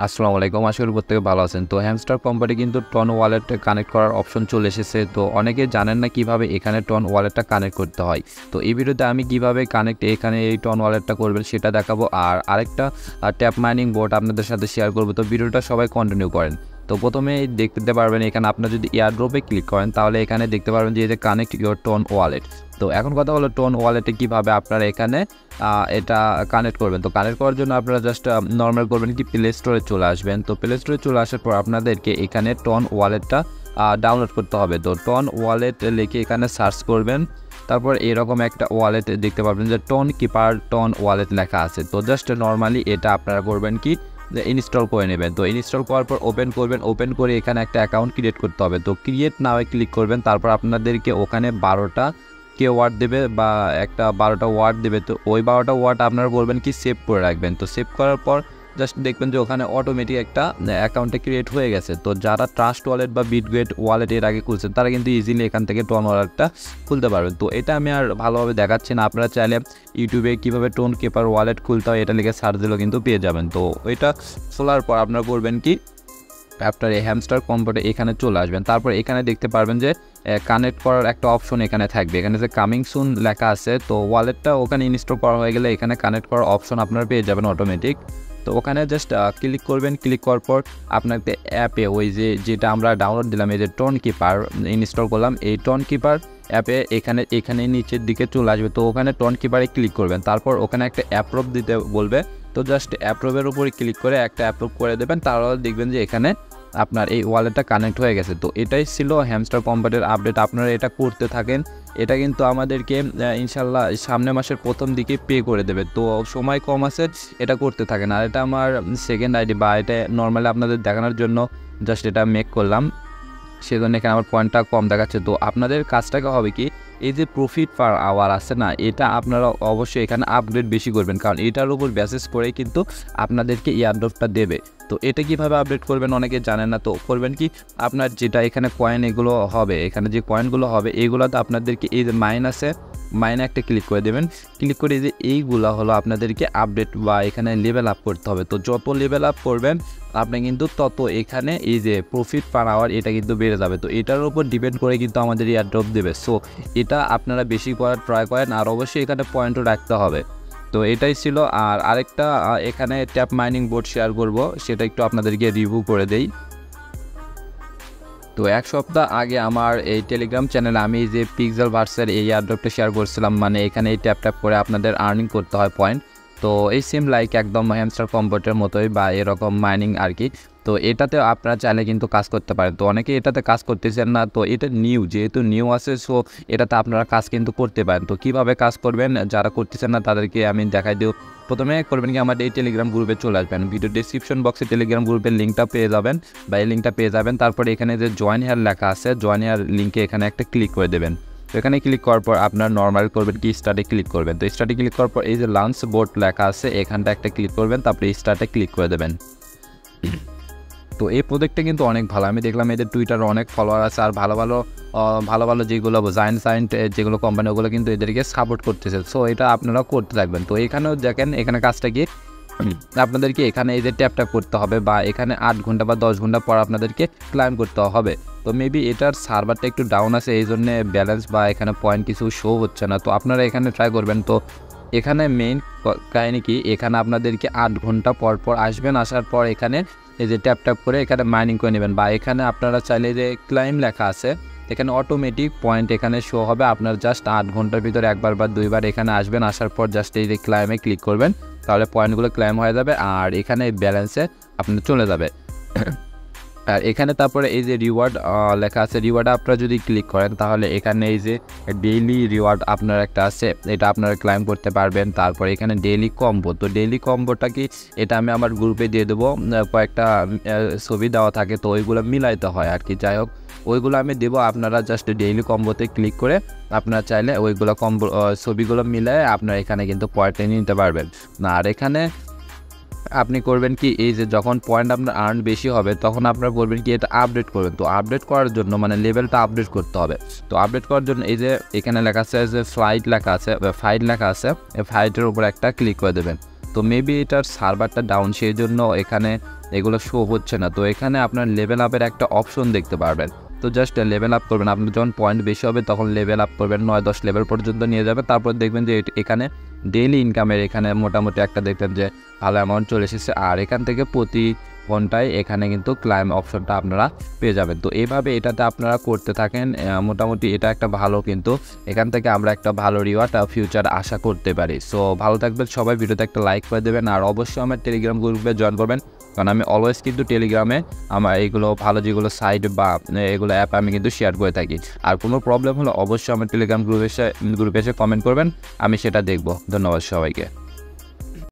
আসসালামু আলাইকুম। আশা করি প্রত্যেকে ভালো আছেন। তো হ্যামস্টার কোম্পানি কিন্তু টন ওয়ালেট কানেক্ট করার অপশন চলে এসেছে। তো অনেকে জানেন না কিভাবে এখানে টন ওয়ালেটটা কানেক্ট করতে হয়। তো এই ভিডিওতে আমি কিভাবে এখানে এই টন ওয়ালেটটা করবেন সেটা দেখাবো। আর আরেকটা ট্যাপ মাইনিং বোর্ড আপনাদের সাথে শেয়ার করবো। তো ভিডিওটা সবাই কন্টিনিউ করেন। তো প্রথমে দেখতে পারবেন এখানে আপনার যদি এয়ারড্রপে ক্লিক করেন তাহলে এখানে দেখতে পারবেন যে এই যে কানেক্ট ইউর টন ওয়ালেট। তো এখন কথা হলো টোন ওয়ালেটে কীভাবে আপনারা এখানে এটা কানেক্ট করবেন। তো কানেক্ট করার জন্য আপনারা জাস্ট নর্মাল করবেন কি প্লে স্টোরে চলে আসবেন। তো প্লে স্টোরে চলে আসার পর আপনাদেরকে এখানে টন ওয়ালেটটা ডাউনলোড করতে হবে। তো টন ওয়ালেট লিখে এখানে সার্চ করবেন। তারপর এরকম একটা ওয়ালেট দেখতে পাবেন যে টোন কিপার টন ওয়ালেট লেখা আছে। তো জাস্ট নর্মালি এটা আপনারা করবেন কি ইনস্টল করে নেবেন। তো ইনস্টল করার পর ওপেন করবেন। ওপেন করে এখানে একটা অ্যাকাউন্ট ক্রিয়েট করতে হবে। তো ক্রিয়েট নাওয়ে ক্লিক করবেন। তারপর আপনাদেরকে ওখানে 12টা ওয়ার্ড দেবে বা একটা 12টা ওয়ার্ড দেবে। তো ওই 12টা ওয়ার্ড আপনারা বলবেন কি সেভ করে রাখবেন। তো সেভ করার পর জাস্ট দেখবেন যে ওখানে অটোমেটিক একটা অ্যাকাউন্টে ক্রিয়েট হয়ে গেছে। তো যারা ট্রাস্ট ওয়ালেট বা বিটগেট ওয়ালেট এর আগে খুলছেন তারা কিন্তু ইজিলি এখান থেকে টন ওয়ালেটটা খুলতে পারবেন। তো এটা আমি আর ভালোভাবে দেখাচ্ছি না। আপনারা চাইলে ইউটিউবে কীভাবে টোন কিপার ওয়ালেট খুলতে হয় এটা লিখে সার্চ দিলেও কিন্তু পেয়ে যাবেন। তো ওইটা খোলার পর আপনারা করবেন কি আপনার এই হ্যামস্টার কোম্পানি এখানে চলে আসবেন। তারপর এখানে দেখতে পারবেন যে কানেক্ট করার একটা অপশন এখানে থাকবে। এখানে যে কামিং সুন লেখা আছে। তো ওয়ালেটটা ওখানে ইনস্টল করা হয়ে গেলে এখানে কানেক্ট করার অপশন আপনারা পেয়ে যাবেন অটোমেটিক। তো ওখানে জাস্ট ক্লিক করবেন। ক্লিক করার পর আপনাকে অ্যাপে ওই যেটা আমরা ডাউনলোড দিলাম এই যে টন কিপার ইনস্টল করলাম এই টন কিপার অ্যাপে এখানে নিচের দিকে চলে আসবে। তো ওখানে টন কিপারে ক্লিক করবেন। তারপর ওখানে একটা অ্যাপ্রুভ দিতে বলবে। তো জাস্ট অ্যাপ্রুভের উপরে ক্লিক করে একটা অ্যাপ্রুভ করে দেবেন। তাহলে দেখবেন যে এখানে আপনার এই ওয়ালেটটা কানেক্ট হয়ে গেছে। তো এটাই ছিল হ্যামস্টার কোম্পানির আপডেট। আপনারা এটা করতে থাকেন। এটা কিন্তু আমাদেরকে ইনশাল্লাহ সামনের মাসের প্রথম দিকে পে করে দেবে। তো সময় কম আছে, এটা করতে থাকেন। আর এটা আমার সেকেন্ড আইডি বা এটা নর্মালি আপনাদের দেখানোর জন্য জাস্ট এটা মেক করলাম, সেজন্য এখানে আমার পয়েন্টটা কম দেখাচ্ছে। তো আপনাদের কাজটাকে হবে কি এই যে প্রফিট পার আওয়ার আছে না, এটা আপনারা অবশ্যই এখানে আপগ্রেড বেশি করবেন, কারণ এটার উপর বেসিস করে কিন্তু আপনাদেরকে এয়ারড্রপটা দেবে। তো এটা কিভাবে আপডেট করবেন অনেকে জানেন না। তো করবেন কি আপনার যেটা এখানে কয়েন এগুলো হবে, এখানে যে কয়েনগুলো হবে এইগুলোতে আপনাদেরকে এই যে মাইন আছে, মাইনে একটা ক্লিক করে দেবেন। ক্লিক করে যে এইগুলো হলো আপনাদেরকে আপডেট বা এখানে লেভেল আপ করতে হবে। তো যত লেভেল আপ করবেন আপনি কিন্তু তত এখানে এই যে প্রফিট পার আওয়ার এটা কিন্তু বেড়ে যাবে। তো এটার উপর ডিপেন্ড করে কিন্তু আমাদের এয়ারড্রপ দেবে। সো এটা আপনারা বেশি করার ট্রাই করেন। আর অবশ্যই এখানে পয়েন্টও রাখতে হবে। তো এটাই ছিল। আর আরেকটা এখানে ট্যাপ মাইনিং বোর্ড শেয়ার করব, সেটা একটু আপনাদেরকে রিভিউ করে দেই। তো এক সপ্তাহ আগে আমার এই টেলিগ্রাম চ্যানেলে আমি যে পিক্সেল ভার্সের এই এয়ারড্রপটা শেয়ার করছিলাম, মানে এখানে এই ট্যাপ করে আপনাদের আর্নিং করতে হয় পয়েন্ট। তো এই সেম লাইক একদম হ্যামস্টার কম্পিউটারের মতোই বা এরকম মাইনিং আর কি। তো এটাতে আপনারা চাইলে কিন্তু কাজ করতে পারেন। তো অনেকে এটাতে কাজ করতেছেন না, তো এটা নিউ, যেহেতু নিউ আছে সো এটাতে আপনারা কাজ কিন্তু করতে পারেন। তো কিভাবে কাজ করবেন যারা করতেছেন না তাদেরকে আমি দেখাই দিই। প্রথমে করবেন কি আমার এই টেলিগ্রাম গ্রুপে চলে আসবেন। ভিডিও ডিসক্রিপশন বক্সে টেলিগ্রাম গ্রুপের লিঙ্কটা পেয়ে যাবেন বা এই লিঙ্কটা পেয়ে যাবেন। তারপরে এখানে যে জয়েন হেয়ার লেখা আছে, জয়েন হেয়ার লিঙ্কে এখানে একটা ক্লিক করে দেবেন। তো এখানে ক্লিক করার পর আপনার নর্মাল করবেন কি স্টার্টে ক্লিক করবেন। তো স্টার্টে ক্লিক করার পর এই যে লঞ্চ বোর্ড লেখা আছে এখানটা একটা ক্লিক করবেন, তারপরে স্টার্টে ক্লিক করে দেবেন। তো এই প্রোজেক্টটা কিন্তু অনেক ভালো। আমি দেখলাম এদের টুইটারে অনেক ফলোয়ার আছে, আর ভালো ভালো যেগুলো জায়েন্ট যেগুলো কোম্পানি ওগুলো কিন্তু এদেরকে সাপোর্ট করতেছে। সো এটা আপনারা করতে থাকবেন। তো এখানেও দেখেন এখানে কাজটা কি আপনাদেরকে এখানে এই যে ট্যাপ করতে হবে বা এখানে 8 ঘন্টা বা 10 ঘন্টা পর আপনাদেরকে ক্লাইম করতে হবে। তো মেবি এটার সার্ভারটা একটু ডাউন আছে, এই জন্য ব্যালেন্স বা এখানে পয়েন্ট কিছু শো হচ্ছে না। তো আপনারা এখানে ট্রাই করবেন। তো এখানে মেইন কাহিনী কি, এখানে আপনাদেরকে 8 ঘন্টা পর আসবেন। আসার পর এখানে এই যে ট্যাপ করে এখানে মাইনিং করে নেবেন, বা এখানে আপনারা চাইলে যে ক্লাইম লেখা আছে এখানে অটোমেটিক পয়েন্ট এখানে শো হবে। আপনার জাস্ট 8 ঘন্টার ভিতরে একবার বা দুইবার এখানে আসবেন। আসার পর জাস্ট এই যে ক্লাইমে ক্লিক করবেন, তাহলে পয়েন্টগুলো ক্লাইম হয়ে যাবে আর এখানে ব্যালেন্সে আপনার চলে যাবে। আর এখানে তারপরে এই যে রিওয়ার্ড লেখা আছে, রিওয়ার্ডে আপনারা যদি ক্লিক করেন তাহলে এখানে এই যে ডেইলি রিওয়ার্ড আপনার একটা আছে, এটা আপনারা ক্লাইম করতে পারবেন। তারপরে এখানে ডেইলি কম্বো, তো ডেইলি কম্বোটা কি এটা আমি আমার গ্রুপে দিয়ে দেবো। কয়েকটা ছবি দেওয়া থাকে, তো ওইগুলো মিলাইতে হয় আর কি। যাই হোক ওইগুলো আমি দেবো। আপনারা জাস্ট ডেইলি কম্বোতে ক্লিক করে আপনারা চাইলে ওইগুলো কম্বো ছবিগুলো মিলায় আপনারা এখানে কিন্তু পয়েন্ট নিতে পারবেন। আর এখানে আপনি করবেন কি এই যে যখন পয়েন্ট আপনার আর্ন বেশি হবে তখন আপনারা বলবেন কি এটা আপডেট করবেন। তো আপডেট করার জন্য মানে লেভেলটা আপডেট করতে হবে। তো আপডেট করার জন্য এই যে এখানে লেখা আছে যে ফাইট লেখা আছে, এই ফাইটের উপর একটা ক্লিক করে দেবেন। তো মেবি এটার সার্ভারটা ডাউন, সেই জন্য এখানে এগুলো শো হচ্ছে না। তো এখানে আপনার লেভেল আপের একটা অপশন দেখতে পারবেন। তো জাস্ট লেভেল আপ করবেন, আপনার যখন পয়েন্ট বেশি হবে তখন লেভেল আপ করবেন, 9-10 লেভেল পর্যন্ত নিয়ে যাবে। তারপর দেখবেন যে এখানে ডেইলি ইনকামের এখানে মোটামুটি একটা দেখবেন যে ভালো অ্যামাউন্ট চলে এসেছে। আর এখান থেকে প্রতি ঘন্টায় এখানে কিন্তু ক্লাইম অপশনটা আপনারা পেয়ে যাবেন। তো এইভাবে এটাতে আপনারা করতে থাকেন, মোটামুটি এটা একটা ভালো, কিন্তু এখান থেকে আমরা একটা ভালো রিওয়ার্ড ফিউচার আশা করতে পারি। সো ভালো থাকবেন সবাই, ভিডিওতে একটা লাইক করে দেবেন আর অবশ্যই আমার টেলিগ্রাম গ্রুপে জয়েন করবেন, কারণ আমি অলওয়েজ কিন্তু টেলিগ্রামে আমার এইগুলো ভালো যেগুলো সাইট বা এগুলো অ্যাপ আমি কিন্তু শেয়ার করে থাকি। আর কোনো প্রবলেম হলে অবশ্যই আমার টেলিগ্রাম গ্রুপে এসে কমেন্ট করবেন, আমি সেটা দেখব। ধন্যবাদ সবাইকে।